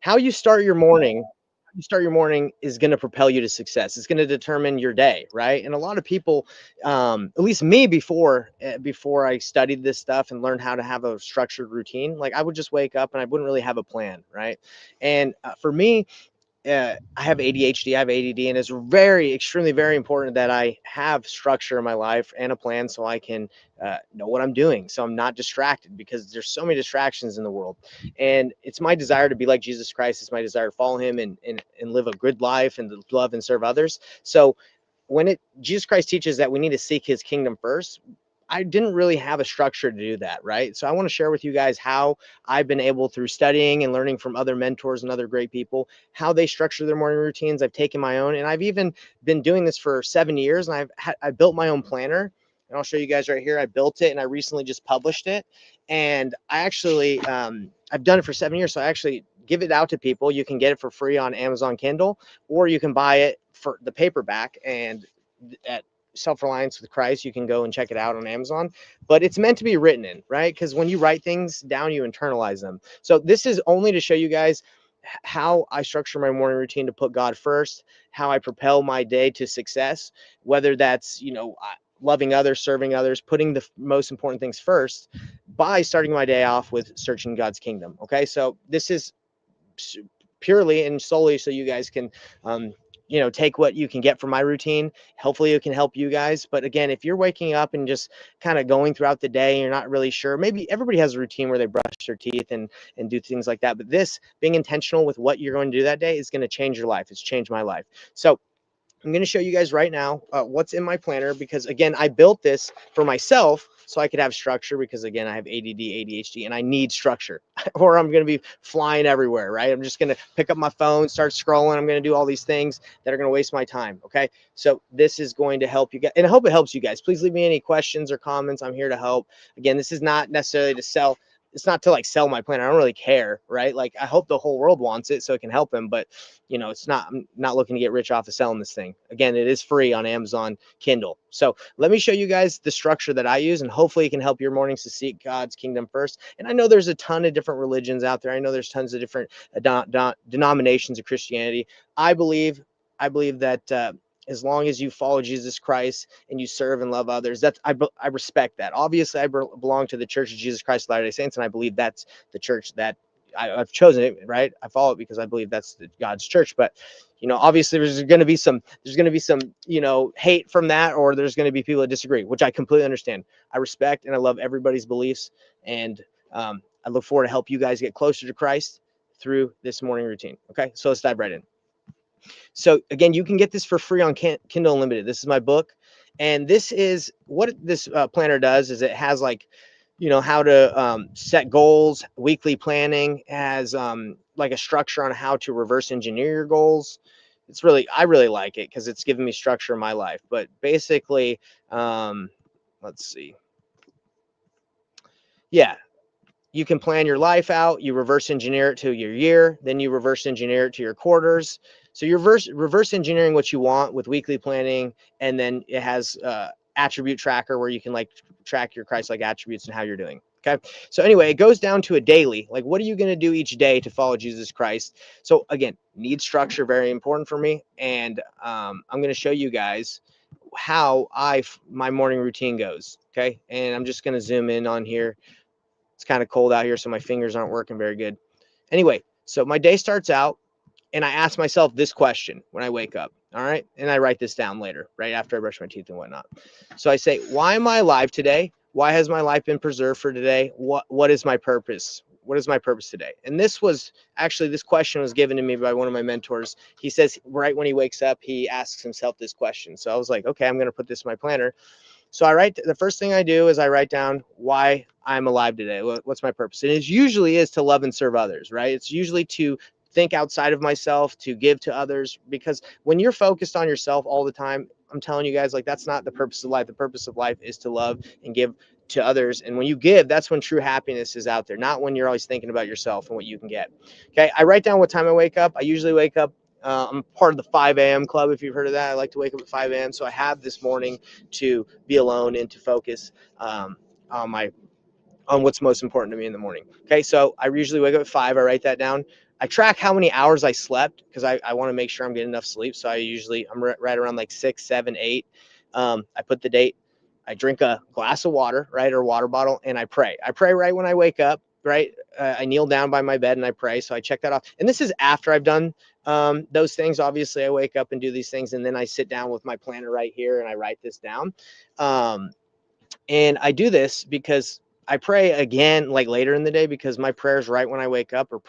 how you start your morning is going to propel you to success. It's going to determine your day, right? And a lot of people, at least me, before I studied this stuff and learned how to have a structured routine, like I would just wake up and I wouldn't really have a plan, right? And for me, I have ADHD, I have ADD, and it's extremely, very important that I have structure in my life and a plan so I can know what I'm doing, so I'm not distracted, because there's so many distractions in the world. And it's my desire to be like Jesus Christ. It's my desire to follow him and live a good life and to love and serve others. So Jesus Christ teaches that we need to seek his kingdom first, I didn't really have a structure to do that, right? So I want to share with you guys how I've been able, through studying and learning from other mentors and other great people, how they structure their morning routines. I've taken my own, and I've even been doing this for 7 years, and I built my own planner, and I'll show you guys right here. I built it, and I recently just published it, and I actually I've done it for 7 years, so I actually give it out to people. You can get it for free on Amazon Kindle, or you can buy it for the paperback, and at Self-Reliance with Christ, you can go and check it out on Amazon. But it's meant to be written in, right? Because when you write things down, you internalize them. So this is only to show you guys how I structure my morning routine to put God first, how I propel my day to success, whether that's, loving others, serving others, putting the most important things first by starting my day off with searching God's kingdom. Okay, so this is purely and solely so you guys can take what you can get from my routine. Hopefully it can help you guys. But again, if you're waking up and just kind of going throughout the day and you're not really sure, maybe everybody has a routine where they brush their teeth and do things like that, but this, being intentional with what you're going to do that day, is going to change your life. It's changed my life. So I'm going to show you guys right now what's in my planner, because again, I built this for myself so I could have structure, because again, I have ADD, ADHD, and I need structure or I'm going to be flying everywhere, right? I'm just going to pick up my phone, start scrolling. I'm going to do all these things that are going to waste my time. Okay. So this is going to help you guys, and I hope it helps you guys. Please leave me any questions or comments. I'm here to help. Again, this is not necessarily to sell. It's not to like sell my plan. I don't really care, right? Like, I hope the whole world wants it so it can help them, but it's not, I'm not looking to get rich off of selling this thing. Again, it is free on Amazon Kindle. So let me show you guys the structure that I use, and hopefully it can help your mornings to seek God's kingdom first. And I know there's a ton of different religions out there. I know there's tons of different denominations of Christianity. I believe that as long as you follow Jesus Christ and you serve and love others, I respect that. Obviously, I belong to the Church of Jesus Christ of Latter-day Saints, and I believe that's the church that I've chosen it, right? I follow it because I believe that's God's church. But obviously there's going to be some hate from that, or there's going to be people that disagree, which I completely understand. I respect and I love everybody's beliefs, and I look forward to help you guys get closer to Christ through this morning routine. Okay, so let's dive right in. So again, you can get this for free on Kindle Unlimited. This is my book, and this is what this planner does. Is it has how to set goals, weekly planning, has like a structure on how to reverse engineer your goals. I really like it because it's given me structure in my life. But basically, let's see. Yeah, you can plan your life out. You reverse engineer it to your year, then you reverse engineer it to your quarters. So you're reverse engineering what you want with weekly planning, and then it has attribute tracker where you can track your Christ-like attributes and how you're doing. Okay. So anyway, it goes down to a daily, like, what are you going to do each day to follow Jesus Christ? So again, need structure, very important for me. And I'm going to show you guys how my morning routine goes. Okay. And I'm just going to zoom in on here. It's kind of cold out here, so my fingers aren't working very good. Anyway, so my day starts out, and I ask myself this question when I wake up. All right. And I write this down later, right after I brush my teeth and whatnot. So I say, why am I alive today? Why has my life been preserved for today? What is my purpose? What is my purpose today? And this question was given to me by one of my mentors. He says right when he wakes up, he asks himself this question. So I was like, okay, I'm going to put this in my planner. So the first thing I do is I write down why I'm alive today. What's my purpose? And it usually is to love and serve others, right? It's usually to think outside of myself, to give to others, because when you're focused on yourself all the time, I'm telling you guys, like, that's not the purpose of life. The purpose of life is to love and give to others. And when you give, that's when true happiness is out there, not when you're always thinking about yourself and what you can get. Okay. I write down what time I wake up. I usually wake up. I'm part of the 5 a.m. club, if you've heard of that. I like to wake up at 5 a.m. So I have this morning to be alone and to focus on what's most important to me in the morning. Okay, so I usually wake up at 5. I write that down. I track how many hours I slept because I want to make sure I'm getting enough sleep. So I'm right around like 6, 7, 8. I put the date. I drink a glass of water, right, or water bottle, and I pray. I pray right when I wake up, right. I kneel down by my bed and I pray. So I check that off. And this is after I've done those things. Obviously, I wake up and do these things, and then I sit down with my planner right here and I write this down. Um, and I do this because I pray again like later in the day, because my prayers right when I wake up are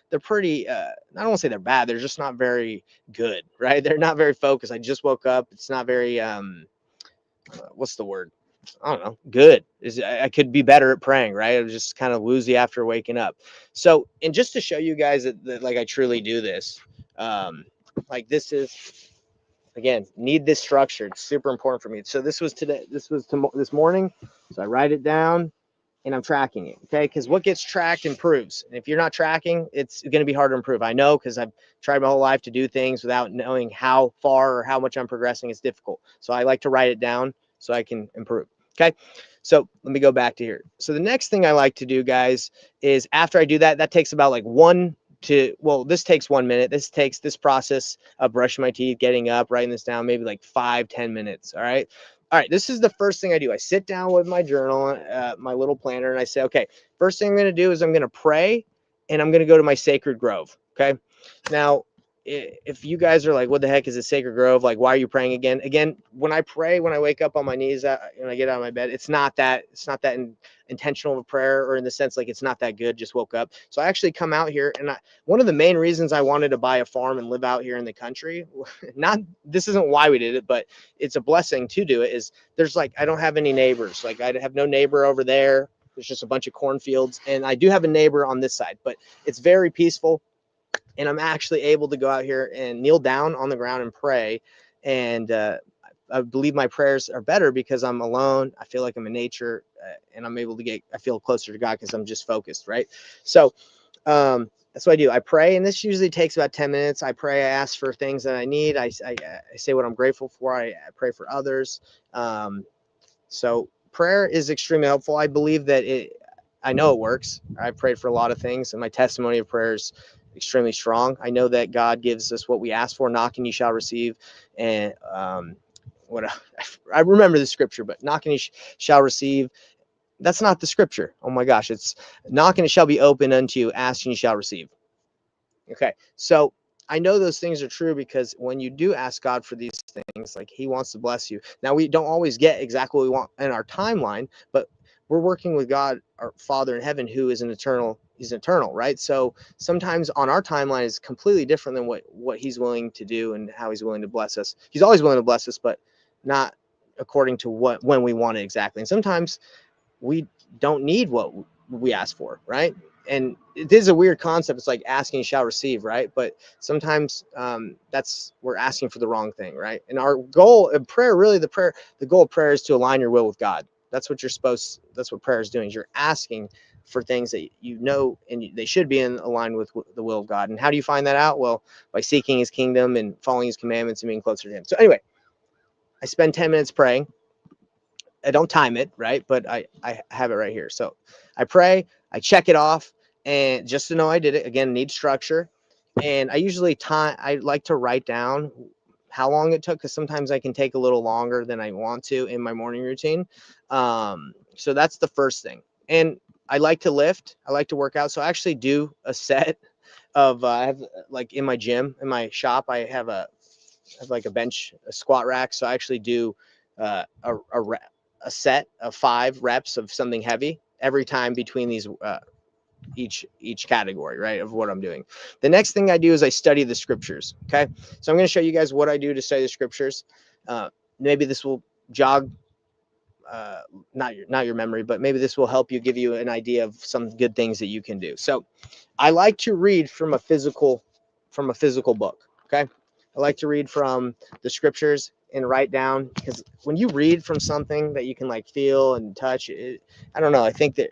they're pretty I don't want to say they're bad, they're just not very good, right? They're not very focused. I just woke up. It's not very what's the word? I don't know. Good. I could be better at praying, right? I was just kind of woozy after waking up. So, and just to show you guys that like I truly do this, like this is, again, need this structure. It's super important for me. So this was today. This morning. So I write it down and I'm tracking it. Okay. Because what gets tracked improves. And if you're not tracking, it's going to be hard to improve. I know, because I've tried my whole life to do things without knowing how far or how much I'm progressing. It's difficult. So I like to write it down so I can improve. Okay. So let me go back to here. So the next thing I like to do, guys, is after I do that, that takes about like this takes 1 minute. This process of brushing my teeth, getting up, writing this down, maybe like 5-10 minutes. All right. All right, this is the first thing I do. I sit down with my journal, my little planner, and I say, okay, first thing I'm going to do is I'm going to pray, and I'm going to go to my sacred grove. Okay. Now, if you guys are like, what the heck is a sacred grove? Like, why are you praying again? Again, when I pray, when I wake up on my knees and I get out of my bed, it's not that intentional of a prayer, or in the sense like it's not that good. Just woke up. So I actually come out here, and one of the main reasons I wanted to buy a farm and live out here in the country, this isn't why we did it, but it's a blessing to do it, is there's like, I don't have any neighbors. Like, I have no neighbor over there. There's just a bunch of cornfields, and I do have a neighbor on this side, but it's very peaceful. And I'm actually able to go out here and kneel down on the ground and pray. And I believe my prayers are better because I'm alone. I feel like I'm in nature, and I'm able to I feel closer to God because I'm just focused, right? So that's what I do. I pray, and this usually takes about 10 minutes. I pray, I ask for things that I need. I say what I'm grateful for. I pray for others. So prayer is extremely helpful. I believe that I know it works. I've prayed for a lot of things, and my testimony of prayer is extremely strong. I know that God gives us what we ask for. Knock and you shall receive. And I remember the scripture, but knock and you shall receive. That's not the scripture. Oh my gosh. It's knock and it shall be open unto you. Ask and you shall receive. Okay. So I know those things are true, because when you do ask God for these things, like he wants to bless you. Now, we don't always get exactly what we want in our timeline, but we're working with God, our Father in heaven, who is he's eternal, right? So sometimes on our timeline is completely different than what he's willing to do and how he's willing to bless us. He's always willing to bless us, but not according to when we want it exactly. And sometimes we don't need what we ask for, right? And it is a weird concept. It's like asking shall receive, right? But sometimes we're asking for the wrong thing, right? And our goal in prayer, really the goal of prayer is to align your will with God. That's what prayer is doing. Is you're asking for things that you know, and they should be in aligned with the will of God. And how do you find that out? Well, by seeking his kingdom and following his commandments and being closer to him. So anyway, I spend 10 minutes praying. I don't time it, right? But I have it right here. So I pray, I check it off, and just to know I did it. Again, need structure. And I like to write down how long it took, because sometimes I can take a little longer than I want to in my morning routine. So that's the first thing. And I like to lift. I like to work out. So I actually do a set of I have, like, in my gym, in my shop, I have like a squat rack. So I actually do a set of 5 reps of something heavy every time between these each category, right, of what I'm doing. The next thing I do is I study the scriptures. Okay, so I'm going to show you guys what I do to study the scriptures. Maybe this will jog not your memory, but maybe this will help you, give you an idea of some good things that you can do. So I like to read from a physical book. Okay, I like to read from the scriptures and write down, because when you read from something that you can like feel and touch it, I don't know, I think that,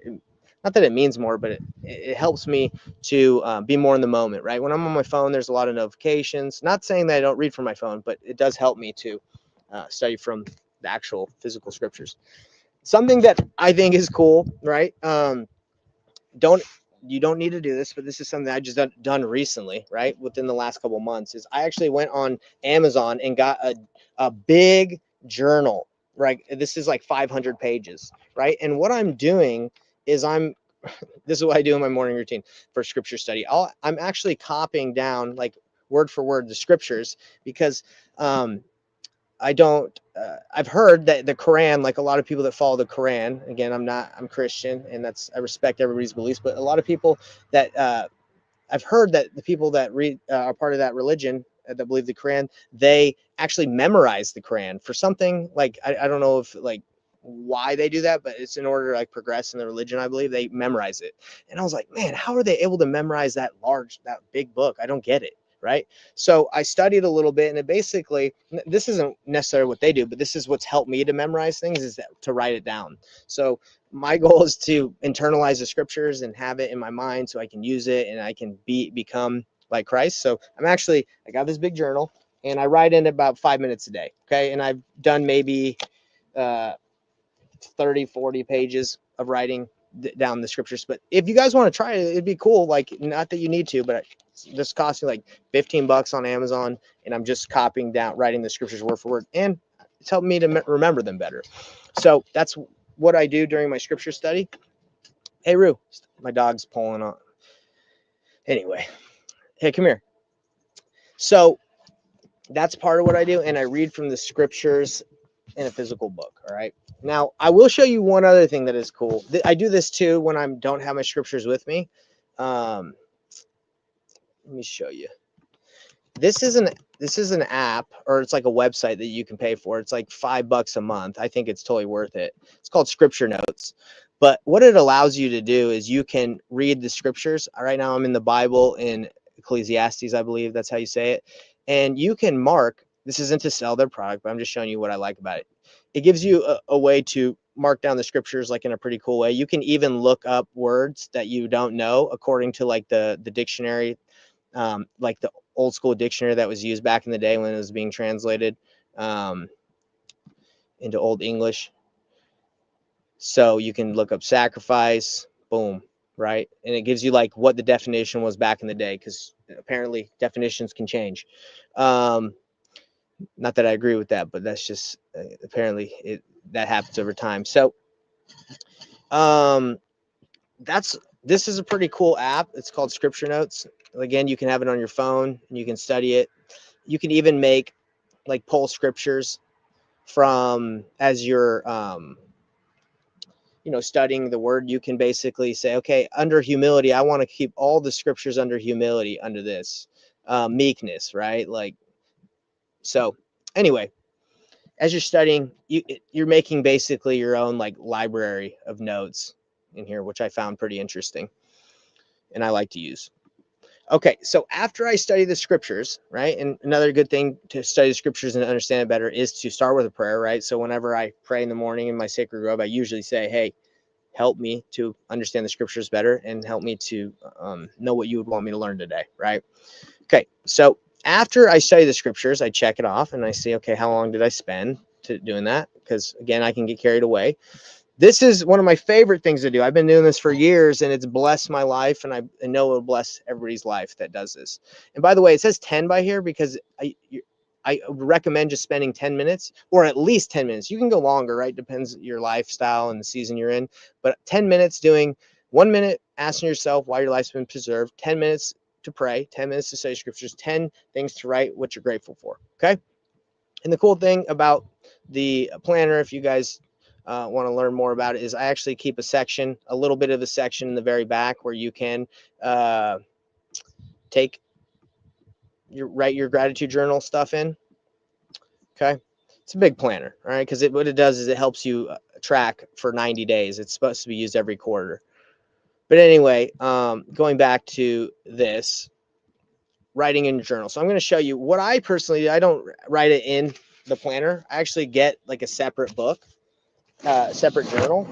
not that it means more, but it helps me to be more in the moment, right? When I'm on my phone, there's a lot of notifications. Not saying that I don't read from my phone, but it does help me to study from the actual physical scriptures. Something that I think is cool, right? Don't you don't need to do this, but this is something I just done recently, right? Within the last couple months, is I actually went on Amazon and got a big journal, right? This is like 500 pages, right? And what I'm doing is this is what I do in my morning routine for scripture study. I'm actually copying down like word for word the scriptures, because I don't. I've heard that the Quran, like a lot of people that follow the Quran, again, I'm Christian, and I respect everybody's beliefs, but a lot of people that I've heard that the people that read are part of that religion that believe the Quran, they actually memorize the Quran for something like I don't know if like why they do that, but it's in order to like progress in the religion. I believe they memorize it, and I was like, man, how are they able to memorize that big book? I don't get it. Right. So I studied a little bit, and it basically, this isn't necessarily what they do, but this is what's helped me to memorize things, is that to write it down. So my goal is to internalize the scriptures and have it in my mind so I can use it and I can become like Christ. So I got this big journal and I write in about 5 minutes a day. Okay. And I've done maybe uh, 30, 40 pages of writing down the scriptures. But if you guys want to try it, it'd be cool. Like, not that you need to, but this costs me like $15 on Amazon, and I'm just copying down, writing the scriptures word for word, and it's helped me to remember them better. So that's what I do during my scripture study. Hey, Rue, my dog's pulling on. Anyway, hey, come here. So that's part of what I do, and I read from the scriptures in a physical book. All right. Now, I will show you one other thing that is cool. I do this too when I don't have my scriptures with me. Let me show you. This is an app, or it's like a website that you can pay for. It's like $5 a month. I think it's totally worth it. It's called Scripture Notes. But what it allows you to do is you can read the scriptures. Right now I'm in the Bible in Ecclesiastes, I believe that's how you say it. And you can mark, this isn't to sell their product, but I'm just showing you what I like about it. It gives you a way to mark down the scriptures like in a pretty cool way. You can even look up words that you don't know according to like the dictionary, like the old school dictionary that was used back in the day when it was being translated into Old English. So you can look up sacrifice, boom, right? And it gives you like what the definition was back in the day, because apparently definitions can change. Not that I agree with that, but that's just apparently that happens over time. So this is a pretty cool app. It's called Scripture Notes. Again, you can have it on your phone and you can study it. You can even make like pull scriptures from as you're studying the word. You can basically say, okay, under humility, I want to keep all the scriptures under humility, under this meekness, right? Like, so anyway, as you're studying, you're making basically your own like library of notes in here, which I found pretty interesting and I like to use. Okay, so after I study the scriptures, right, and another good thing to study the scriptures and understand it better is to start with a prayer, right? So whenever I pray in the morning in my sacred robe, I usually say, hey, help me to understand the scriptures better and help me to know what you would want me to learn today, right? Okay, so after I study the scriptures, I check it off and I see, okay, how long did I spend doing that? Because again, I can get carried away. This is one of my favorite things to do. I've been doing this for years and it's blessed my life, and I know it'll bless everybody's life that does this. And by the way, it says 10 by here because I recommend just spending 10 minutes or at least 10 minutes. You can go longer, right? Depends your lifestyle and the season you're in. But 10 minutes doing 1 minute asking yourself why your life's been preserved, 10 minutes to pray, 10 minutes to study scriptures, 10 things to write what you're grateful for. Okay. And the cool thing about the planner, if you guys want to learn more about it, is I actually keep a little bit of a section in the very back where you can write your gratitude journal stuff in. Okay. It's a big planner, all right? Because what it does is it helps you track for 90 days. It's supposed to be used every quarter. But anyway, going back to this, writing in your journal. So I'm going to show you what I personally do. I don't write it in the planner. I actually get like a separate book, separate journal,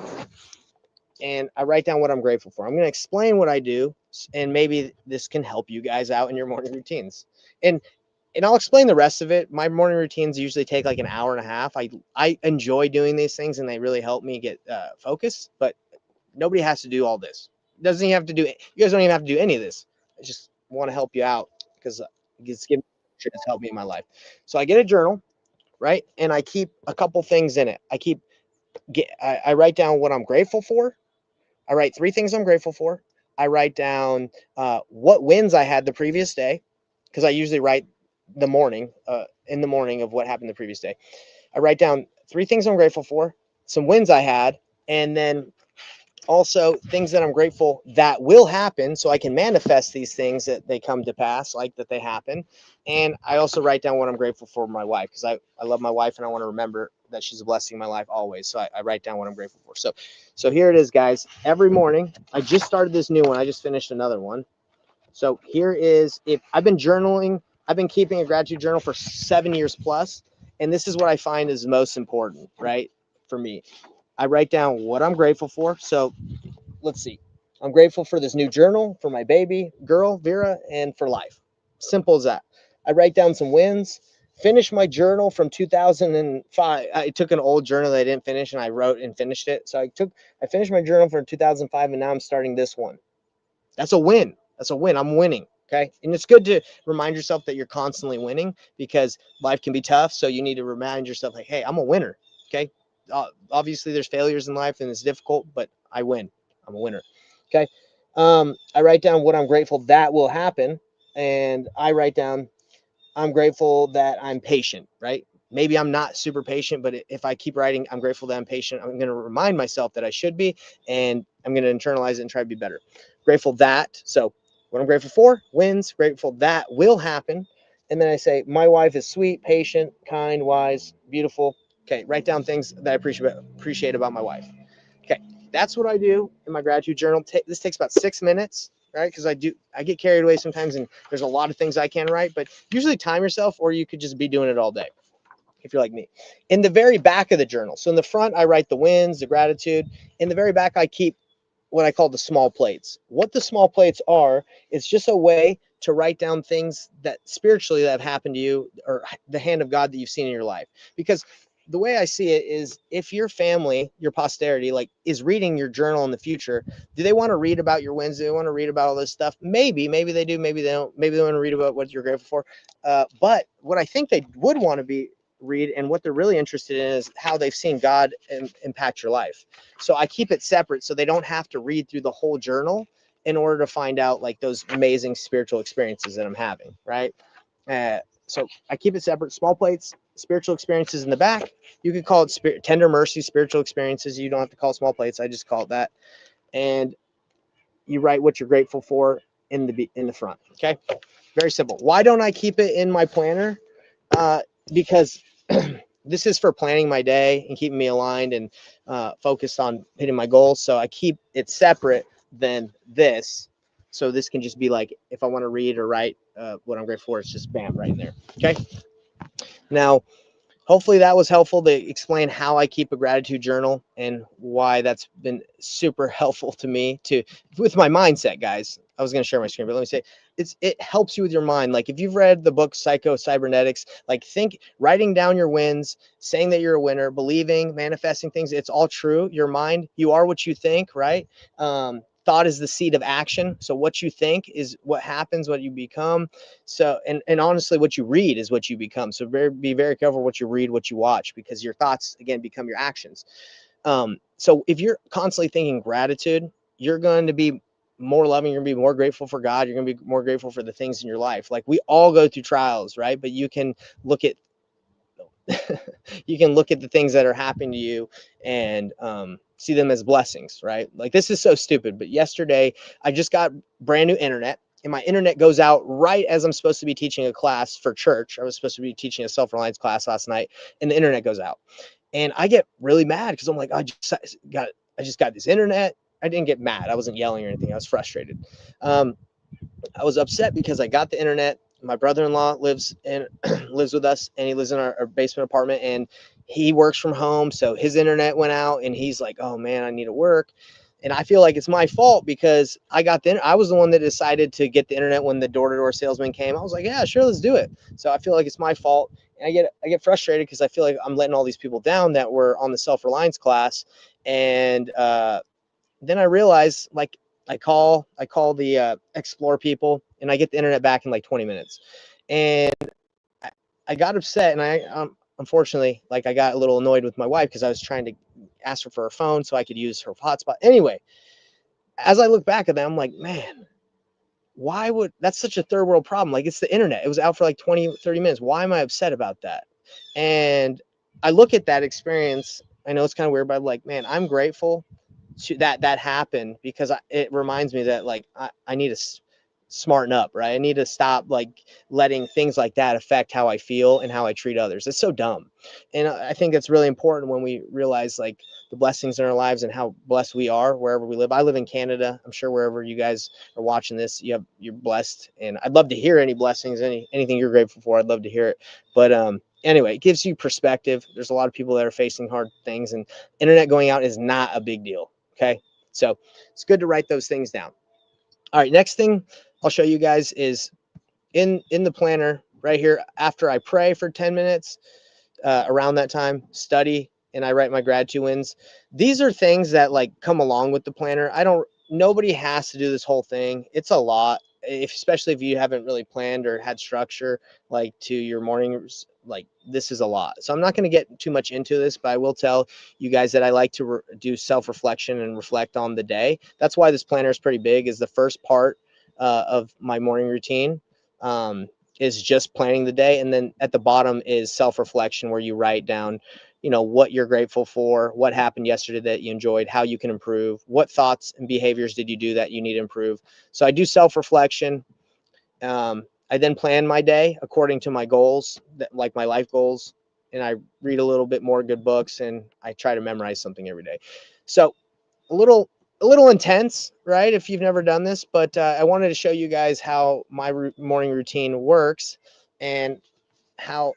and I write down what I'm grateful for. I'm going to explain what I do, and maybe this can help you guys out in your morning routines. And I'll explain the rest of it. My morning routines usually take like an hour and a half. I enjoy doing these things, and they really help me get focused. But nobody has to do all this. doesn't even have to do it. You guys don't even have to do any of this. I just want to help you out because it's given it's helped me in my life. So I get a journal, right? And I keep a couple things in it. I write down what I'm grateful for. I write 3 things I'm grateful for. I write down what wins I had the previous day, because I usually write in the morning of what happened the previous day. I write down 3 things I'm grateful for, some wins I had, and then also things that I'm grateful that will happen so I can manifest these things that they come to pass, like that they happen. And I also write down what I'm grateful for my wife, because I love my wife and I want to remember that she's a blessing in my life always. So I write down what I'm grateful for. So here it is, guys. Every morning, I just started this new one. I just finished another one. So here is, if I've been journaling, I've been keeping a gratitude journal for 7 years plus. And this is what I find is most important, right? For me, I write down what I'm grateful for. So let's see. I'm grateful for this new journal, for my baby girl, Vera, and for life. Simple as that. I write down some wins, finish my journal from 2005. I took an old journal that I didn't finish and I wrote and finished it. So I finished my journal for 2005 and now I'm starting this one. That's a win. That's a win. I'm winning. Okay. And it's good to remind yourself that you're constantly winning, because life can be tough. So you need to remind yourself, like, hey, I'm a winner. Okay. Obviously, there's failures in life and it's difficult, but I win. I'm a winner. Okay. I write down what I'm grateful that will happen. And I write down, I'm grateful that I'm patient, right? Maybe I'm not super patient, but if I keep writing, I'm grateful that I'm patient, I'm going to remind myself that I should be, and I'm going to internalize it and try to be better. Grateful that. So, what I'm grateful for, wins, grateful that will happen. And then I say, my wife is sweet, patient, kind, wise, beautiful. Okay, write down things that I appreciate about my wife. Okay, that's what I do in my gratitude journal. This takes about 6 minutes, right? Because I get carried away sometimes, and there's a lot of things I can write, but usually time yourself, or you could just be doing it all day if you're like me. In the very back of the journal, so in the front, I write the wins, the gratitude. In the very back, I keep what I call the small plates. What the small plates are, it's just a way to write down things that spiritually that have happened to you, or the hand of God that you've seen in your life. Because the way I see it is, if your family, your posterity, like, is reading your journal in the future, do they want to read about your wins? Do they want to read about all this stuff? Maybe they do, maybe they don't. Maybe they want to read about what you're grateful for. But what I think they would want to be read, and what they're really interested in, is how they've seen God impact your life. So I keep it separate so they don't have to read through the whole journal in order to find out, like, those amazing spiritual experiences that I'm having, right? So I keep it separate. Small plates, spiritual experiences in the back. You could call it tender mercy, spiritual experiences. You don't have to call it small plates. I just call it that. And you write what you're grateful for in the front. Okay, very simple. Why don't I keep it in my planner? Because this is for planning my day and keeping me aligned and focused on hitting my goals. So I keep it separate than this. So this can just be like, if I want to read or write what I'm grateful for, it's just bam, right in there. Okay. Now, hopefully that was helpful to explain how I keep a gratitude journal and why that's been super helpful to me with my mindset, guys. I was going to share my screen, but let me say, it helps you with your mind. Like, if you've read the book Psycho Cybernetics, like, writing down your wins, saying that you're a winner, believing, manifesting things, it's all true. Your mind, you are what you think, right? Thought is the seed of action. So what you think is what happens, what you become. So, and honestly, what you read is what you become. So be very careful what you read, what you watch, because your thoughts, again, become your actions. So if you're constantly thinking gratitude, you're going to be more loving. You're going to be more grateful for God. You're going to be more grateful for the things in your life. Like, we all go through trials, right? But you can look at you can look at the things that are happening to you and see them as blessings, right? Like, this is so stupid, but yesterday I just got brand new internet, and my internet goes out right as I'm supposed to be teaching a class for church. I was supposed to be teaching a self-reliance class last night, and the internet goes out, and I get really mad because I'm like, I just got this internet. I didn't get mad. I wasn't yelling or anything. I was frustrated. I was upset because I got the internet. My brother-in-law lives with us, and he lives in our basement apartment, and he works from home. So his internet went out, and he's like, "Oh man, I need to work." And I feel like it's my fault because I was the one that decided to get the internet when the door-to-door salesman came. I was like, "Yeah, sure, let's do it." So I feel like it's my fault, and I get frustrated because I feel like I'm letting all these people down that were on the self-reliance class, and then I realized, like, I call the Explore people, and I get the internet back in like 20 minutes. And I got upset, and I unfortunately, like, I got a little annoyed with my wife because I was trying to ask her for her phone so I could use her hotspot. Anyway, as I look back at that, I'm like, man, why would that's such a third world problem? Like, it's the internet. It was out for like 20, 30 minutes. Why am I upset about that? And I look at that experience. I know it's kind of weird, but I'm like, man, I'm grateful to that happened, because it reminds me that, like, I need to smarten up, right? I need to stop, like, letting things like that affect how I feel and how I treat others. It's so dumb. And I think it's really important when we realize, like, the blessings in our lives and how blessed we are wherever we live. I live in Canada. I'm sure wherever you guys are watching this, you're blessed, and I'd love to hear any blessings, anything you're grateful for. I'd love to hear it. But anyway, it gives you perspective. There's a lot of people that are facing hard things, and internet going out is not a big deal. Okay, so it's good to write those things down. All right, next thing I'll show you guys is in the planner right here. After I pray for 10 minutes, around that time, study, and I write my gratitude wins. These are things that, like, come along with the planner. Nobody has to do this whole thing. It's a lot, especially if you haven't really planned or had structure, like, to your mornings. Like, this is a lot. So I'm not going to get too much into this, but I will tell you guys that I like to do self-reflection and reflect on the day. That's why this planner is pretty big, is the first part of my morning routine. Is just planning the day, and then at the bottom is self-reflection, where you write down, what you're grateful for, what happened yesterday that you enjoyed, how you can improve, what thoughts and behaviors did you do that you need to improve. So I do self-reflection. I then plan my day according to my goals, like my life goals, and I read a little bit more good books, and I try to memorize something every day. So a little intense, right? If you've never done this, but I wanted to show you guys how my morning routine works, and how,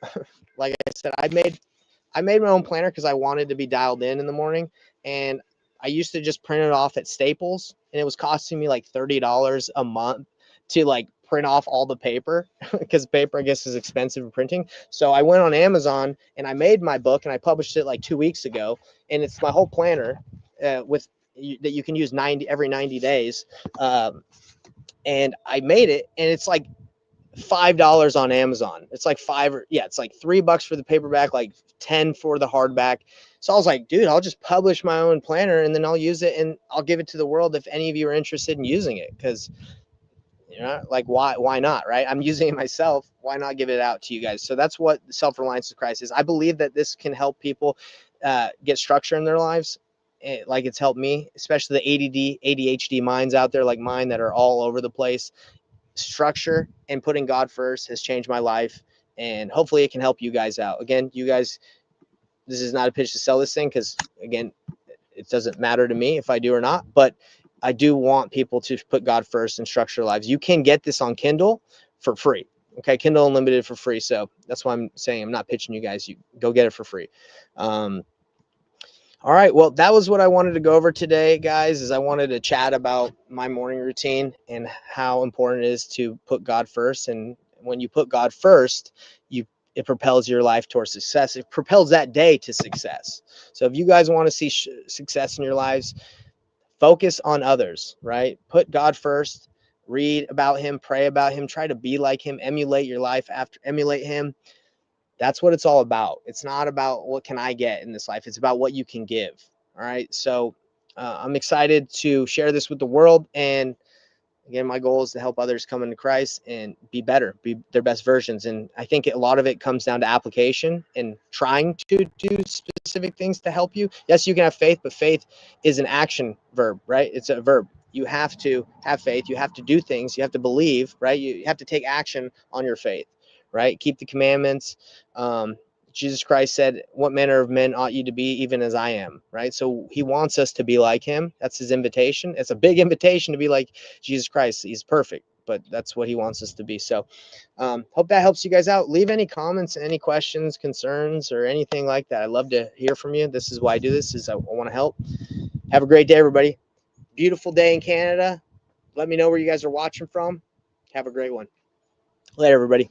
like I said, I made my own planner because I wanted to be dialed in the morning, and I used to just print it off at Staples, and it was costing me like $30 a month to, like, print off all the paper, because paper, I guess, is expensive in printing. So I went on Amazon and I made my book, and I published it like 2 weeks ago, and it's my whole planner, with that you can use every 90 days. And I made it, and it's like $5 on Amazon. It's like it's like $3 for the paperback, like 10 for the hardback. So I was like, dude, I'll just publish my own planner, and then I'll use it, and I'll give it to the world if any of you are interested in using it. Because, like, why not, right? I'm using it myself. Why not give it out to you guys? So that's what self-reliance of Christ is. I believe that this can help people get structure in their lives. Like, it's helped me, especially the ADD, ADHD minds out there like mine that are all over the place. Structure and putting God first has changed my life, and hopefully it can help you guys out. Again, you guys, this is not a pitch to sell this thing, because, again, it doesn't matter to me if I do or not, but I do want people to put God first and structure their lives. You can get this on Kindle for free. Okay, Kindle Unlimited for free. So that's why I'm saying I'm not pitching you guys. You go get it for free. All right, well, that was what I wanted to go over today, guys, is I wanted to chat about my morning routine and how important it is to put God first. And when you put God first, it propels your life towards success. It propels that day to success. So if you guys want to see success in your lives, focus on others, right? Put God first, read about him, pray about him, try to be like him, emulate your life emulate him. That's what it's all about. It's not about what can I get in this life. It's about what you can give. All right. So I'm excited to share this with the world. And again, my goal is to help others come into Christ and be better, be their best versions. And I think a lot of it comes down to application and trying to do specific things to help you. Yes, you can have faith, but faith is an action verb, right? It's a verb. You have to have faith. You have to do things. You have to believe, right? You have to take action on your faith, right? Keep the commandments. Jesus Christ said, what manner of men ought you to be, even as I am, right? So he wants us to be like him. That's his invitation. It's a big invitation to be like Jesus Christ. He's perfect, but that's what he wants us to be. So hope that helps you guys out. Leave any comments, any questions, concerns, or anything like that. I'd love to hear from you. This is why I do this, is I want to help. Have a great day, everybody. Beautiful day in Canada. Let me know where you guys are watching from. Have a great one. Later, everybody.